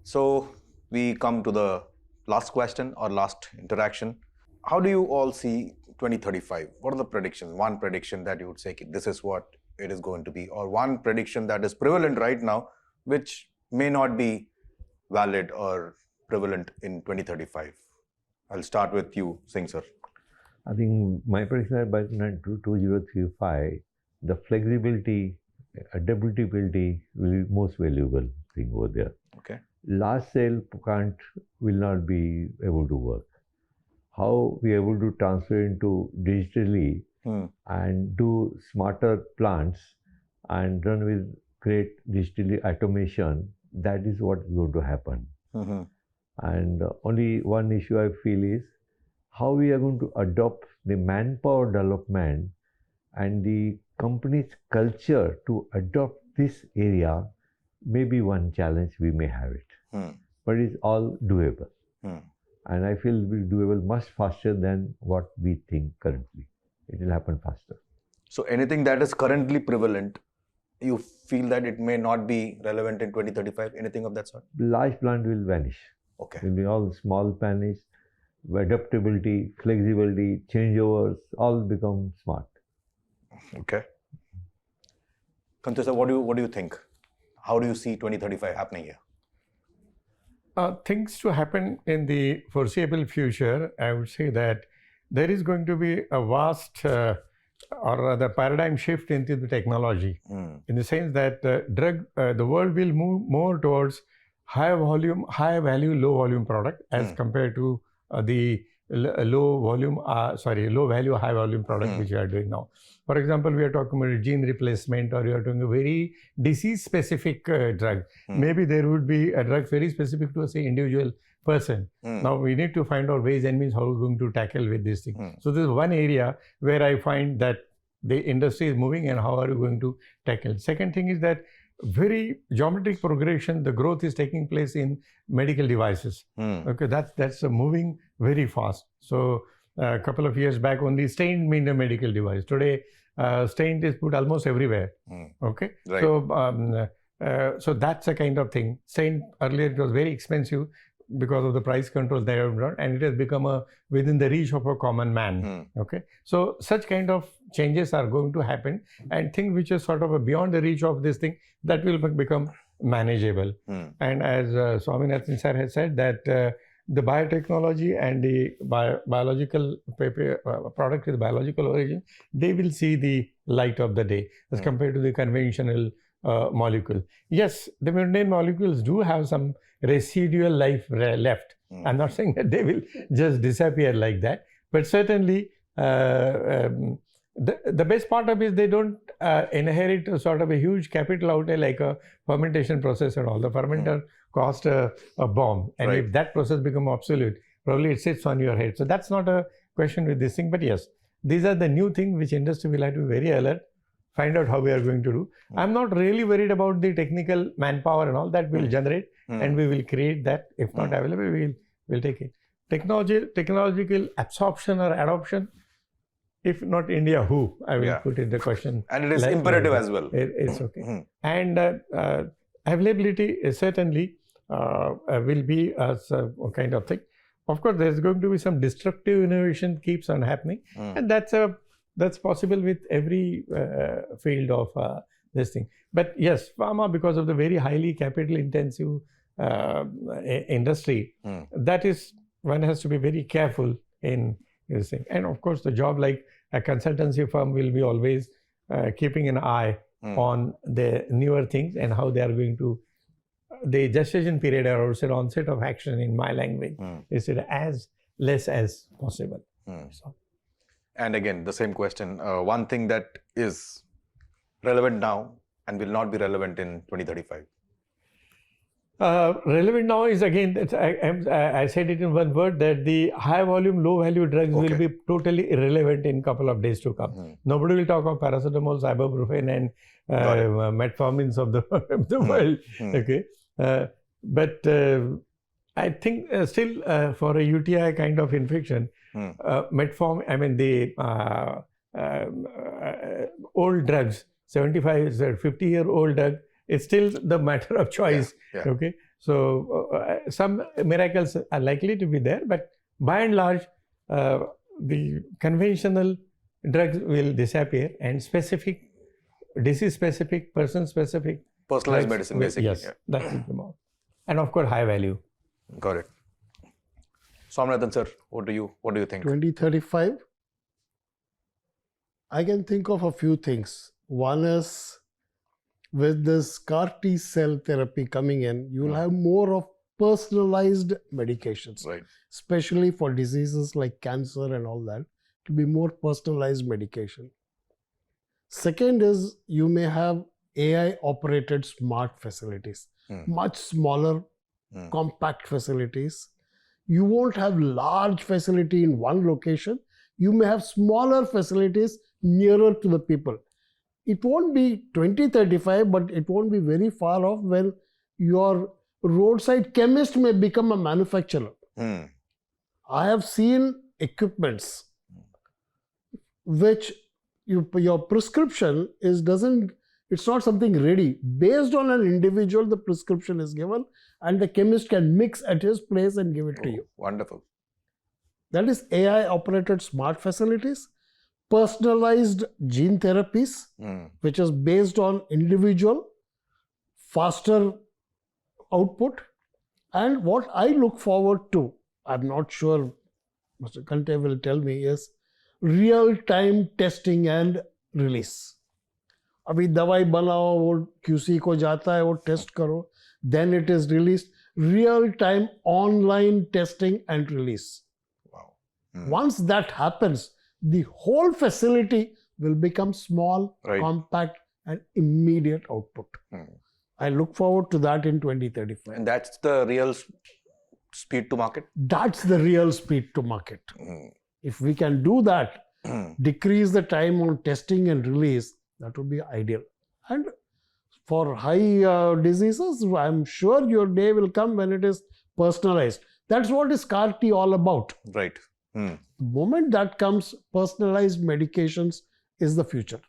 So we come to the last question or last interaction. How do you all see 2035? What are the predictions? One prediction that you would say, this is what it is going to be, or one prediction that is prevalent right now, which may not be valid or prevalent in 2035. I'll start with you, Singh sir. I think my prediction is by 2035, the flexibility, adaptability will be most valuable thing over there. Okay. Large scale plant will not be able to work. How we are able to transfer into digitally and do smarter plants and run with great digitally automation, that is what is going to happen. And only one issue I feel is how we are going to adopt the manpower development and the company's culture to adopt this area may be one challenge we may have it. But it's all doable. And I feel it will be doable much faster than what we think currently. It will happen faster. So anything that is currently prevalent, you feel that it may not be relevant in 2035? Anything of that sort? Large plant will vanish. Okay. It will be all small plants, adaptability, flexibility, changeovers, all become smart. Okay. Kantu sir, what do you think? How do you see 2035 happening here? Things to happen in the foreseeable future, I would say that there is going to be a vast or rather paradigm shift into the technology, in the sense that the world will move more towards high volume, high value, low volume product as compared to the low value, high volume product which we are doing now. For example, we are talking about gene replacement, or you are doing a very disease specific drug. Maybe there would be a drug very specific to, say, individual person. Now we need to find out ways and means how we're going to tackle with this thing. So this is one area where I find that the industry is moving, and how are we going to tackle. Second thing is that very geometric progression, the growth is taking place in medical devices. Okay, that's moving very fast. So a couple of years back, only stain meant a medical device. Today, stain is put almost everywhere. Okay, right. So so that's a kind of thing. Stain earlier it was very expensive because of the price control they have done, and it has become within the reach of a common man. Okay, so such kind of changes are going to happen, and things which are sort of beyond the reach of this thing, that will become manageable. And as Swaminathan sir has said, that the biotechnology and the biological product with biological origin, they will see the light of the day as compared to the conventional molecule. Yes, the mundane molecules do have some residual life left. I'm not saying that they will just disappear like that, but certainly the best part of it is they don't inherit a sort of a huge capital outlay like a fermentation process and all. The fermenter cost a bomb, and if that process becomes obsolete, probably it sits on your head. So that's not a question with this thing. But yes, these are the new things which industry will have to be very alert, find out how we are going to do. I'm not really worried about the technical manpower and all that will generate, and we will create that. If not available, we'll take it. Technological absorption or adoption, if not India, who? I will put in the question. And it is imperative as well. It's okay. And availability is certainly will be a kind of thing. Of course, there's going to be some destructive innovation keeps on happening, and that's possible with every field of this thing. But yes, pharma, because of the very highly capital intensive industry, that is, one has to be very careful in this thing. And of course, the job like a consultancy firm will be always keeping an eye on the newer things and how they are going to, the gestation period or onset of action in my language is as less as possible. So. And again, the same question, one thing that is relevant now and will not be relevant in 2035. Relevant now is, again, I said it in one word, that the high volume, low value drugs will be totally irrelevant in a couple of days to come. Nobody will talk of paracetamol, ibuprofen and metformins of the world. Okay, but I think still for a UTI kind of infection, metformin, I mean the old drugs, 75, 50-year-old drug, it's still the matter of choice. Okay, So some miracles are likely to be there, but by and large, the conventional drugs will disappear, and specific, disease-specific, person-specific, Personalized drugs medicine, will- basically. Yes, Yeah. that will come out, and of course, high value. Got it. Swaminathan sir, what do you think? 2035, I can think of a few things. One is with this CAR T cell therapy coming in, you will have more of personalized medications, Right. especially for diseases like cancer and all that, to be more personalized medication. Second is you may have AI operated smart facilities, much smaller, compact facilities. You won't have large facility in one location. You may have smaller facilities nearer to the people. It won't be 2035, but it won't be very far off when your roadside chemist may become a manufacturer. I have seen equipments which your prescription it's not something ready. Based on an individual, the prescription is given and the chemist can mix at his place and give it to you. Wonderful. That is AI operated smart facilities. Personalized gene therapies, which is based on individual, faster output. And what I look forward to, I'm not sure Mr. Kante will tell me, is real-time testing and release. अभी दवाई बनाओ, वो QC को जाता है, वो test करो, then it is released. Real-time online testing and release. Wow. Once that happens, the whole facility will become small, compact, and immediate output. I look forward to that in 2035. And that's the real speed to market? That's the real speed to market. If we can do that, decrease the time on testing and release, that would be ideal. And for high diseases, I'm sure your day will come when it is personalized. That's what is CAR T all about. Right. The moment that comes, personalized medications is the future.